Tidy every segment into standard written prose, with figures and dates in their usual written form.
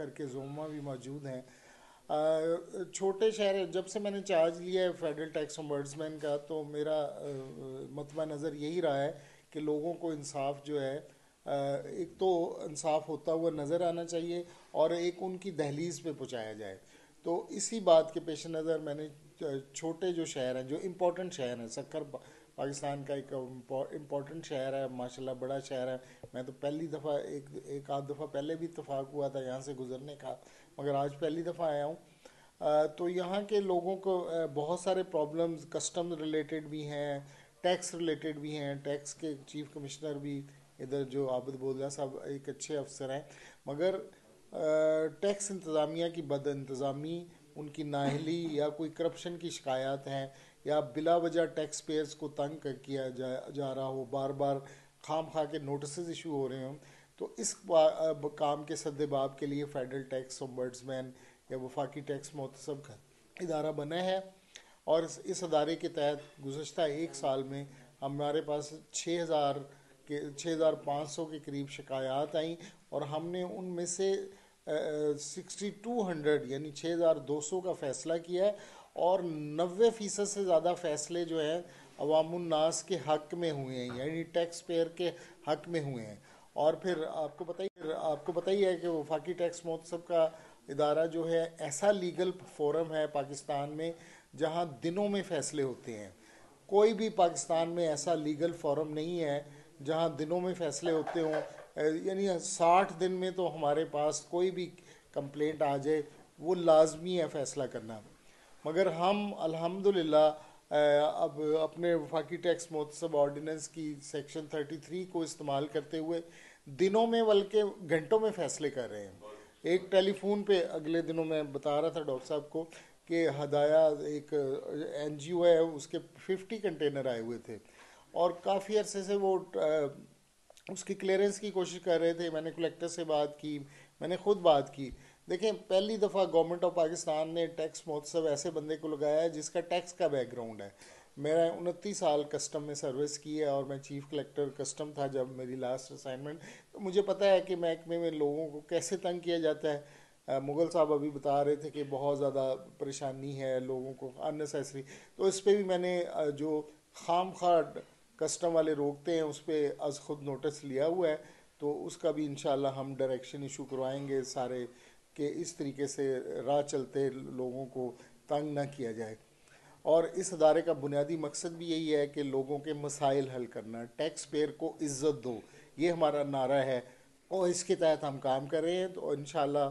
کر کے زوما بھی موجود ہیں۔ چھوٹے شہر، جب سے میں نے چارج لیا ہے فیڈرل ٹیکس امبرڈسمین کا، تو میرا مطمع نظر یہی رہا ہے کہ لوگوں کو انصاف جو ہے ایک تو انصاف ہوتا ہوا نظر آنا چاہیے، اور ایک ان کی دہلیز پہ پہنچایا جائے۔ تو اسی بات کے پیش نظر میں نے چھوٹے جو شہر ہیں، جو امپورٹنٹ شہر ہیں، سکر پاکستان کا ایک امپورٹنٹ شہر ہے، ماشاءاللہ بڑا شہر ہے۔ میں تو پہلی دفعہ ایک آدھ دفعہ پہلے بھی اتفاق ہوا تھا یہاں سے گزرنے کا، مگر آج پہلی دفعہ آیا ہوں۔ تو یہاں کے لوگوں کو بہت سارے پرابلمز کسٹم ریلیٹڈ بھی ہیں، ٹیکس ریلیٹڈ بھی ہیں۔ ٹیکس کے چیف کمشنر بھی ادھر جو عابد بولدہ صاحب ایک اچھے افسر ہیں، مگر ٹیکس انتظامیہ کی بد انتظامی، ان کی نااہلی، یا کوئی کرپشن کی شکایات ہیں، یا بلا وجہ ٹیکس پیئرز کو تنگ کیا جا رہا ہو، بار بار خام خواہ کے نوٹسز ایشو ہو رہے ہوں، تو اس کام کے سد باب کے لیے فیڈرل ٹیکس امبرڈسمین یا وفاقی ٹیکس محتسب کا ادارہ بنا ہے۔ اور اس ادارے کے تحت گزشتہ ایک سال میں ہمارے پاس 6,500 کے قریب شکایات آئیں، اور ہم نے ان میں سے 6200 یعنی 6,200 کا فیصلہ کیا ہے، اور 90% سے زیادہ فیصلے جو ہیں عوام الناس کے حق میں ہوئے ہیں، یعنی ٹیکس پیئر کے حق میں ہوئے ہیں۔ اور پھر آپ کو پتہ ہی ہے کہ وفاقی ٹیکس محتسب کا ادارہ جو ہے ایسا لیگل فورم ہے پاکستان میں جہاں دنوں میں فیصلے ہوتے ہیں۔ کوئی بھی پاکستان میں ایسا لیگل فورم نہیں ہے جہاں دنوں میں فیصلے ہوتے ہوں، یعنی 60 دن میں تو ہمارے پاس کوئی بھی کمپلینٹ آ جائے وہ لازمی ہے فیصلہ کرنا۔ مگر ہم الحمدللہ اب اپنے وفاقی ٹیکس محتسب آرڈیننس کی سیکشن 33 کو استعمال کرتے ہوئے دنوں میں بلکہ گھنٹوں میں فیصلے کر رہے ہیں۔ ایک ٹیلی فون پہ اگلے دنوں میں بتا رہا تھا ڈاکٹر صاحب کو کہ ہدایہ ایک این جی او ہے، اس کے 50 کنٹینر آئے ہوئے تھے، اور کافی عرصے سے وہ اس کی کلیئرنس کی کوشش کر رہے تھے۔ میں نے کلیکٹر سے بات کی، میں نے خود بات کی۔ دیکھیں، پہلی دفعہ گورنمنٹ آف پاکستان نے ٹیکس محتسب ایسے بندے کو لگایا ہے جس کا ٹیکس کا بیک گراؤنڈ ہے۔ میرا 29 سال کسٹم میں سروس کی ہے، اور میں چیف کلیکٹر کسٹم تھا جب میری لاسٹ اسائنمنٹ، تو مجھے پتہ ہے کہ محکمے میں لوگوں کو کیسے تنگ کیا جاتا ہے۔ مغل صاحب ابھی بتا رہے تھے کہ بہت زیادہ پریشانی ہے لوگوں کو اننیسیسری، تو اس پہ بھی میں نے جو خام خواہ کسٹم والے روکتے ہیں اس پہ از خود نوٹس لیا ہوا ہے، تو اس کا بھی انشاءاللہ ہم ڈائریکشن ایشو کروائیں گے سارے، کہ اس طریقے سے راہ چلتے لوگوں کو تنگ نہ کیا جائے۔ اور اس ادارے کا بنیادی مقصد بھی یہی ہے کہ لوگوں کے مسائل حل کرنا، ٹیکس پیئر کو عزت دو، یہ ہمارا نعرہ ہے، اور اس کے تحت ہم کام کر رہے ہیں۔ تو انشاءاللہ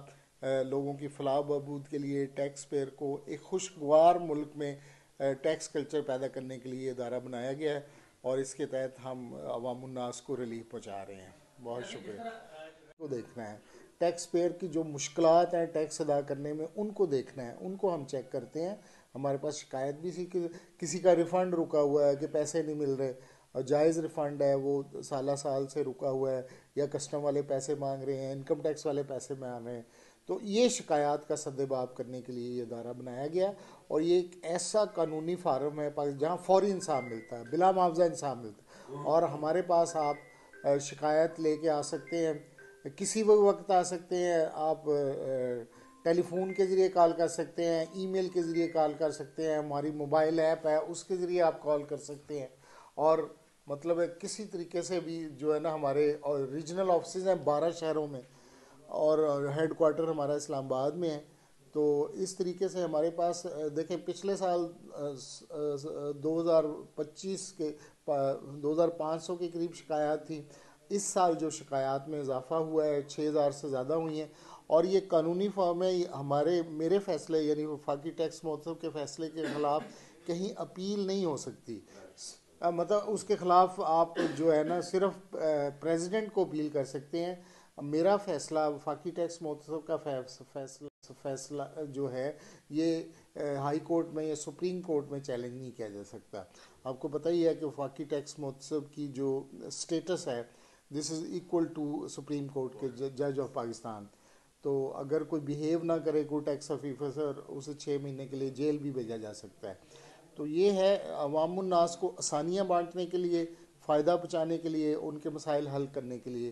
لوگوں کی فلاح و بہبود کے لیے، ٹیکس پیئر کو ایک خوشگوار ملک میں ٹیکس کلچر پیدا کرنے کے لیے یہ ادارہ بنایا گیا ہے، اور اس کے تحت ہم عوام الناس کو ریلیف پہنچا رہے ہیں۔ بہت شکریہ۔ کو دیکھنا ہے ٹیکس پیئر کی جو مشکلات ہیں ٹیکس ادا کرنے میں، ان کو دیکھنا ہے، ان کو ہم چیک کرتے ہیں۔ ہمارے پاس شکایت بھی تھی کہ کسی کا ریفنڈ رکا ہوا ہے، کہ پیسے نہیں مل رہے، اور جائز ریفنڈ ہے، وہ سالہ سال سے رکا ہوا ہے، یا کسٹم والے پیسے مانگ رہے ہیں، انکم ٹیکس والے پیسے مانگ رہے ہیں۔ تو یہ شکایات کا سدباب کرنے کے لیے یہ ادارہ بنایا گیا، اور یہ ایک ایسا قانونی فارم ہے جہاں فوری انصاف ملتا ہے، بلا معاوضہ انصاف ملتا ہے، اور ہمارے پاس آپ شکایت لے کے آ سکتے ہیں، کسی بھی وقت آ سکتے ہیں۔ آپ ٹیلی فون کے ذریعے کال کر سکتے ہیں، ای میل کے ذریعے کال کر سکتے ہیں، ہماری موبائل ایپ ہے اس کے ذریعے آپ کال کر سکتے ہیں، اور مطلب ہے کسی طریقے سے بھی جو ہے نا، ہمارے ریجنل آفسز ہیں 12 شہروں میں، اور ہیڈ کوارٹر ہمارا اسلام آباد میں ہے۔ تو اس طریقے سے ہمارے پاس دیکھیں، پچھلے سال 2025 کے 2500 کے قریب شکایات تھیں۔ اس سال جو شکایات میں اضافہ ہوا ہے 6000 سے زیادہ ہوئی ہیں، اور یہ قانونی فارم ہے۔ میرے فیصلے، یعنی وفاقی ٹیکس محتسب کے فیصلے کے خلاف کہیں اپیل نہیں ہو سکتی، مطلب اس کے خلاف آپ جو ہے نا صرف پریزیڈنٹ کو اپیل کر سکتے ہیں۔ میرا فیصلہ، وفاقی ٹیکس محتسب کا فیصلہ جو ہے، یہ ہائی کورٹ میں یا سپریم کورٹ میں چیلنج نہیں کیا جا سکتا۔ آپ کو پتہ ہی ہے کہ وفاقی ٹیکس محتسب کی جو سٹیٹس ہے، this is equal to supreme court کے جج آف پاکستان۔ تو اگر کوئی بیہیو نہ کرے، کوئی ٹیکس آفیسر، اسے 6 مہینے کے لیے جیل بھی بھیجا جا سکتا ہے۔ تو یہ ہے عوام الناس کو آسانیاں بانٹنے کے لیے، فائدہ پہنچانے کے لیے، ان کے مسائل حل کرنے کے لیے